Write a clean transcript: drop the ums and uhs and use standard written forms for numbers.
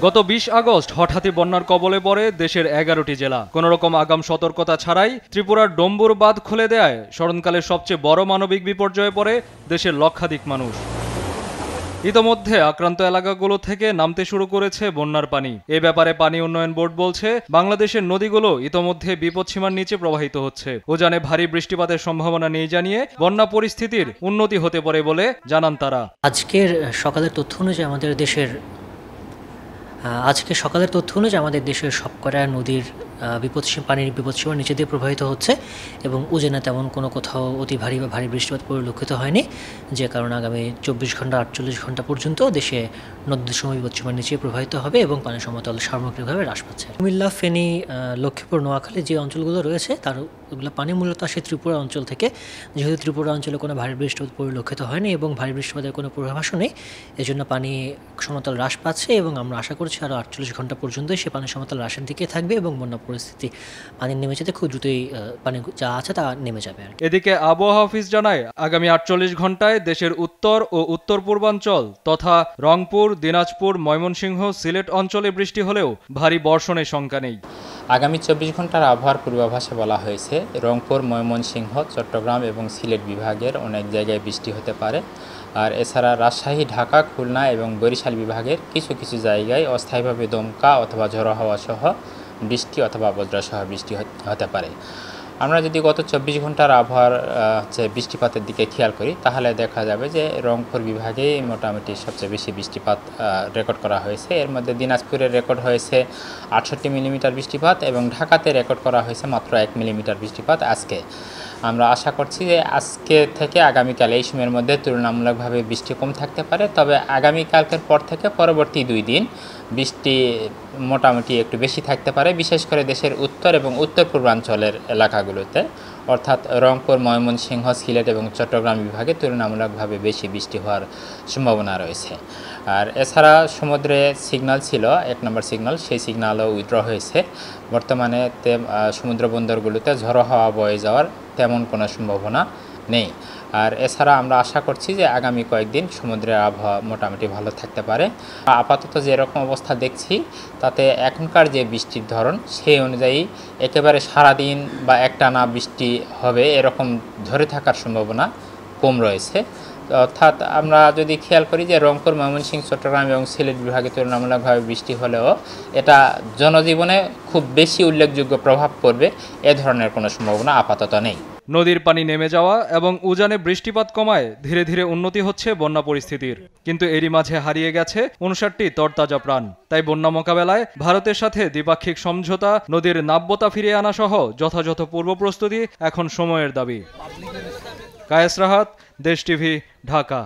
গত ২০ আগস্ট হঠাৎই বন্যার কবলে পড়ে দেশের ১১টি জেলা। কোনোরকম আগাম সতর্কতা ছাড়াই ত্রিপুরার ডম্বুর বাঁধ খুলে দেয় স্মরণকালের সবচেয়ে বড় মানবিক বিপর্যয়ে পড়ে দেশের লক্ষাধিক মানুষ। ইতোমধ্যে আক্রান্ত এলাকাগুলো থেকে নামতে শুরু করেছে বন্যার পানি। এ ব্যাপারে পানি উন্নয়ন বোর্ড বলছে, বাংলাদেশের নদীগুলো ইতোমধ্যে বিপদসীমার নিচে প্রবাহিত হচ্ছে। উজানে ভারী বৃষ্টিপাতের সম্ভাবনা নেই জানিয়ে বন্যা পরিস্থিতির উন্নতি হতে পারে বলে জানান তারা। আজকের সকালের তথ্য অনুযায়ী আমাদের দেশের সবকটা নদীর পানির বিপদসীমার নিচে দিয়ে প্রবাহিত হচ্ছে এবং উজানে তেমন কোনো কোথাও অতি ভারী বা ভারী বৃষ্টিপাত পরিলক্ষিত হয়নি, যে কারণে আগামী ২৪ ঘন্টা ৪৮ ঘন্টা পর্যন্ত দেশে নদীর সময় বিপদসীমার নিচে প্রবাহিত হবে এবং পানির সমতল সামগ্রিকভাবে হ্রাস পাচ্ছে। কুমিল্লা, ফেনী, লক্ষ্মীপুর, নোয়াখালী যে অঞ্চলগুলো রয়েছে তার ওগুলো পানি মূলত আসে ত্রিপুরা অঞ্চল থেকে। যেহেতু ত্রিপুরা অঞ্চলে কোনো ভারী বৃষ্টিপাত পরিলক্ষিত হয়নি এবং ভারী বৃষ্টিপাতের কোনো পূর্বাভাসও নেই, এজন্য পানি সমতল হ্রাস পাচ্ছে এবং আমরা আশা করছি আরও ৪৮ ঘন্টা পর্যন্তই সে পানির সমতল হ্রাসের দিকে থাকবে এবং বন্যা পরিস্থিতি পানি নেমে যেতে খুব দ্রুতই পানি যা আছে তা নেমে যাবে। এদিকে আবহাওয়া অফিস জানায়, আগামী ৪৮ ঘন্টায় দেশের উত্তর ও উত্তর পূর্বাঞ্চল তথা রংপুর, দিনাজপুর, ময়মনসিংহ, সিলেট অঞ্চলে বৃষ্টি হলেও ভারী বর্ষণের শঙ্কা নেই। আগামী ২৪ ঘন্টার আবহাওয়ার পূর্বাভাসে বলা হয়েছে, রংপুর, ময়মনসিংহ, চট্টগ্রাম এবং সিলেট বিভাগের অনেক জায়গায় বৃষ্টি হতে পারে। আর এছাড়া রাজশাহী, ঢাকা, খুলনা এবং বরিশাল বিভাগের কিছু কিছু জায়গায় অস্থায়ীভাবে দমকা অথবা ঝড়ো হাওয়া সহ বৃষ্টি অথবা বজ্রসহ বৃষ্টি হতে পারে। আমরা যদি গত ২৪ ঘন্টার আবহাওয়ার বৃষ্টিপাতের দিকে খেয়াল করি, তাহলে দেখা যাবে যে রংপুর বিভাগে মোটামুটি সবচেয়ে বেশি বৃষ্টিপাত রেকর্ড করা হয়েছে। এর মধ্যে দিনাজপুরের রেকর্ড হয়েছে ৬৮ মিলিমিটার বৃষ্টিপাত এবং ঢাকাতে রেকর্ড করা হয়েছে মাত্র ১ মিলিমিটার বৃষ্টিপাত আজকে। আমরা আশা করছি যে আজকে থেকে আগামীকাল এই সময়ের মধ্যে তুলনামূলকভাবে বৃষ্টি কম থাকতে পারে, তবে আগামীকালকের পর থেকে পরবর্তী ২ দিন বৃষ্টি মোটামুটি একটু বেশি থাকতে পারে, বিশেষ করে দেশের উত্তর এবং উত্তর পূর্বাঞ্চলের এলাকাগুলোতে, অর্থাৎ রংপুর, ময়মনসিংহ, সিলেট এবং চট্টগ্রাম বিভাগে তুলনামূলকভাবে বেশি বৃষ্টি হওয়ার সম্ভাবনা রয়েছে। আর এছাড়া সমুদ্রে সিগন্যাল ছিল, ১ নম্বর সিগন্যাল, সেই সিগন্যালও উইথড্র হয়েছে। বর্তমানে সমুদ্র বন্দরগুলোতে ঝড়ো হাওয়া বয়ে যাওয়ার তেমন কোনো সম্ভাবনা নেই। আর এছাড়া আমরা আশা করছি যে আগামী কয়েকদিন সমুদ্রের আবহাওয়া মোটামুটি ভালো থাকতে পারে। আপাতত যেরকম অবস্থা দেখছি তাতে এখনকার যে বৃষ্টির ধরন সেই অনুযায়ী একেবারে সারাদিন বা একটানা বৃষ্টি হবে এরকম ধরে থাকার সম্ভাবনা কম রয়েছে। অর্থাৎ আমরা যদি খেয়াল করি যে রংপুর, ময়মনসিংহ, চট্টগ্রাম এবং সিলেট বিভাগে তুলনামূলকভাবে বৃষ্টি হলেও এটা জনজীবনে খুব বেশি উল্লেখযোগ্য প্রভাব পড়বে এ ধরনের কোনো সম্ভাবনা আপাতত নেই। নদীর পানি নেমে যাওয়া এবং উজানে বৃষ্টিপাত কমায় ধীরে ধীরে উন্নতি হচ্ছে বন্যা পরিস্থিতির, কিন্তু এরই মাঝে হারিয়ে গেছে ৫৯টি তরতাজা প্রাণ। তাই বন্যা মোকাবেলায় ভারতের সাথে দ্বিপাক্ষিক সমঝোতা, নদীর নাব্যতা ফিরিয়ে আনা সহ যথাযথ পূর্ব প্রস্তুতি এখন সময়ের দাবি। কায়েস রাহাত, দেশ টিভি, ঢাকা।